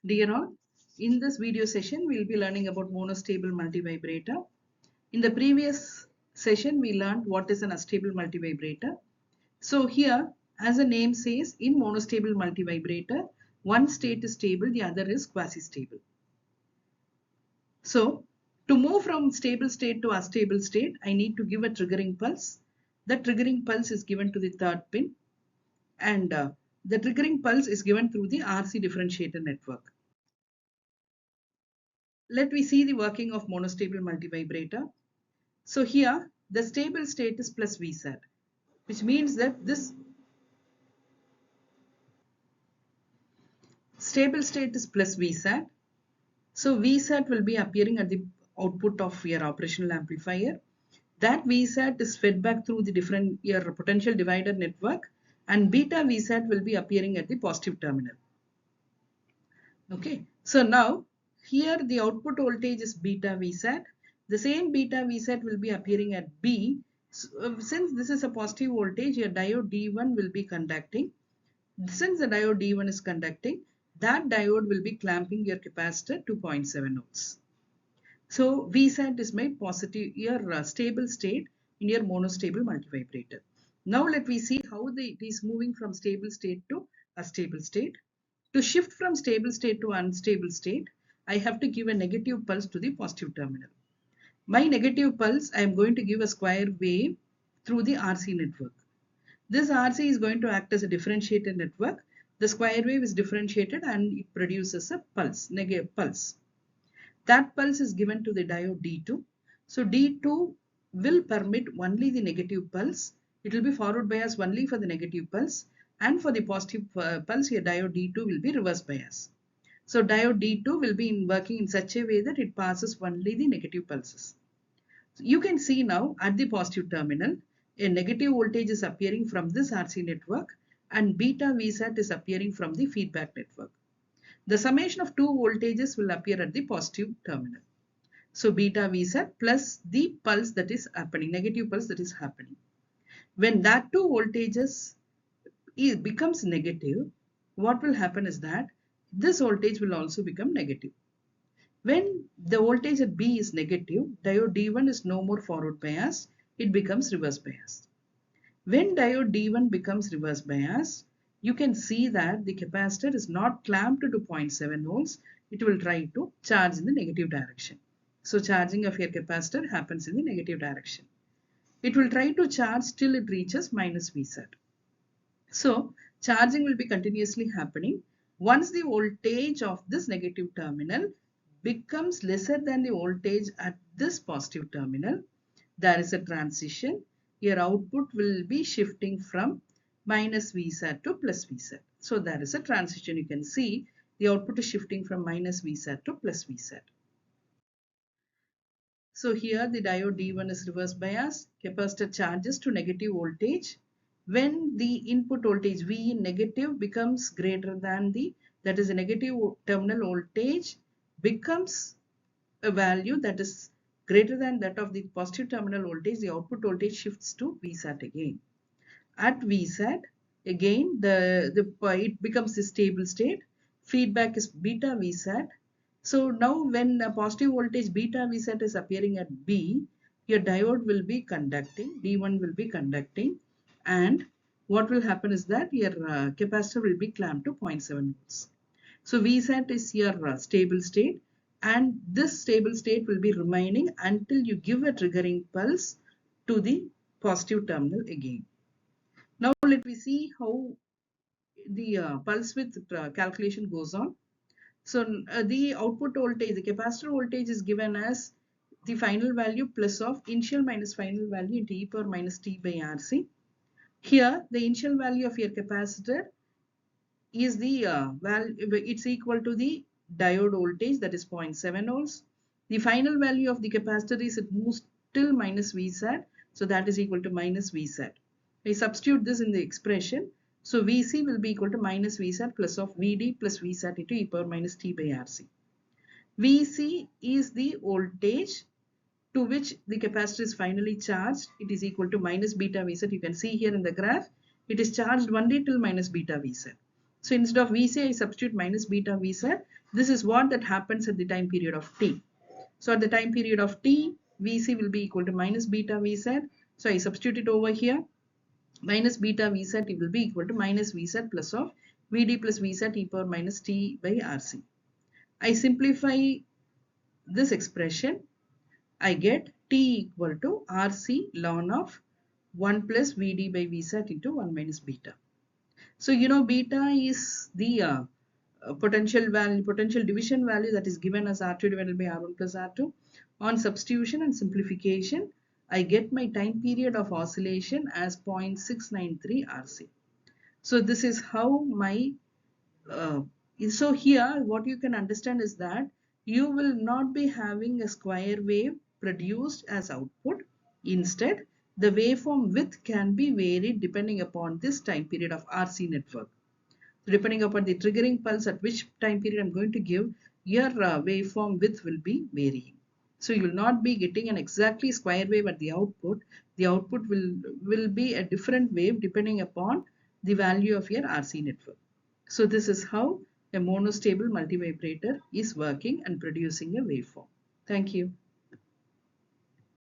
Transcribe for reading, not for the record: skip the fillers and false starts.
Dear all, in this video session, we will be learning about monostable multivibrator. In the previous session, we learned what is an astable multivibrator. So here, as the name says, in monostable multivibrator, one state is stable, the other is quasi-stable. So, to move from stable state to unstable state, I need to give a triggering pulse. The triggering pulse is given to the third pin, and the triggering pulse is given through the RC differentiator network. Let me see the working of monostable multivibrator. So here the stable state is plus Vsat, which means that this stable state is plus Vsat. So Vsat will be appearing at the output of your operational amplifier. That Vsat is fed back through the your potential divider network, and beta Vsat will be appearing at the positive terminal. Okay, so now here the output voltage is beta Vsat. The same beta Vsat will be appearing at B. So, since this is a positive voltage, your diode D1 will be conducting. Since the diode D1 is conducting, that diode will be clamping your capacitor to 0.7 volts. So Vsat is my positive, your stable state in your monostable multivibrator. Now let me see how it is moving from stable state to unstable state. To shift from stable state to unstable state, I have to give a negative pulse to the positive terminal. My negative pulse, I am going to give a square wave through the RC network. This RC is going to act as a differentiator network. The square wave is differentiated and it produces a pulse, negative pulse. That pulse is given to the diode D2. So D2 will permit only the negative pulse. It will be forward bias only for the negative pulse, and for the positive pulse, your diode D2 will be reverse bias. So diode D2 will be working in such a way that it passes only the negative pulses. So you can see now at the positive terminal, a negative voltage is appearing from this RC network and beta Vsat is appearing from the feedback network. The summation of two voltages will appear at the positive terminal. So beta Vsat plus the pulse that is happening, negative pulse that is happening. When that two voltages becomes negative, what will happen is that this voltage will also become negative. When the voltage at B is negative, diode D1 is no more forward bias, it becomes reverse bias. When diode D1 becomes reverse bias, you can see that the capacitor is not clamped to 0.7 volts. It will try to charge in the negative direction. So charging of your capacitor happens in the negative direction. It will try to charge till it reaches minus Vsat. So charging will be continuously happening. Once the voltage of this negative terminal becomes lesser than the voltage at this positive terminal, there is a transition. Your output will be shifting from minus Vsat to plus Vsat. So there is a transition. You can see the output is shifting from minus Vsat to plus Vsat. So here the diode D1 is reverse bias. Capacitor charges to negative voltage. When the input voltage V in negative becomes greater than that is the negative terminal voltage becomes a value that is greater than that of the positive terminal voltage, the output voltage shifts to Vsat again. At Vsat, again it becomes a stable state. Feedback is beta Vsat. So now when a positive voltage beta Vsat is appearing at B, your diode will be conducting, D1 will be conducting, and what will happen is that your capacitor will be clamped to 0.7 volts. So Vsat is your stable state, and this stable state will be remaining until you give a triggering pulse to the positive terminal again. Now let me see how the pulse width calculation goes on. So the output voltage, the capacitor voltage is given as the final value plus of initial minus final value into e power minus t by RC. Here the initial value of your capacitor is the value, it's equal to the diode voltage, that is 0.7 volts. The final value of the capacitor is it moves till minus Vsat, so that is equal to minus Vsat. I substitute this in the expression, so Vc will be equal to minus Vsat plus of Vd plus Vsat into e power minus t by Rc. Vc is the voltage to which the capacitor is finally charged. It is equal to minus beta Vsat. You can see here in the graph, it is charged only till minus beta Vsat. So instead of Vc, I substitute minus beta Vsat. This is what that happens at the time period of t. So at the time period of t, Vc will be equal to minus beta Vsat. So I substitute it over here. Minus beta Vsat, it will be equal to minus Vsat plus of Vd plus Vsat e power minus t by Rc. I simplify this expression. I get t equal to Rc ln of 1 plus Vd by Vsat into 1 minus beta. So you know beta is the potential value, potential division value that is given as R2 divided by R1 plus R2. On substitution and simplification, I get my time period of oscillation as 0.693 Rc. So this is how my so here what you can understand is that you will not be having a square wave produced as output. Instead, the waveform width can be varied depending upon this time period of RC network. So depending upon the triggering pulse at which time period I'm going to give, your waveform width will be varying. So you will not be getting an exactly square wave at the output. The output will be a different wave depending upon the value of your RC network. So this is how a monostable multivibrator is working and producing a waveform. Thank you.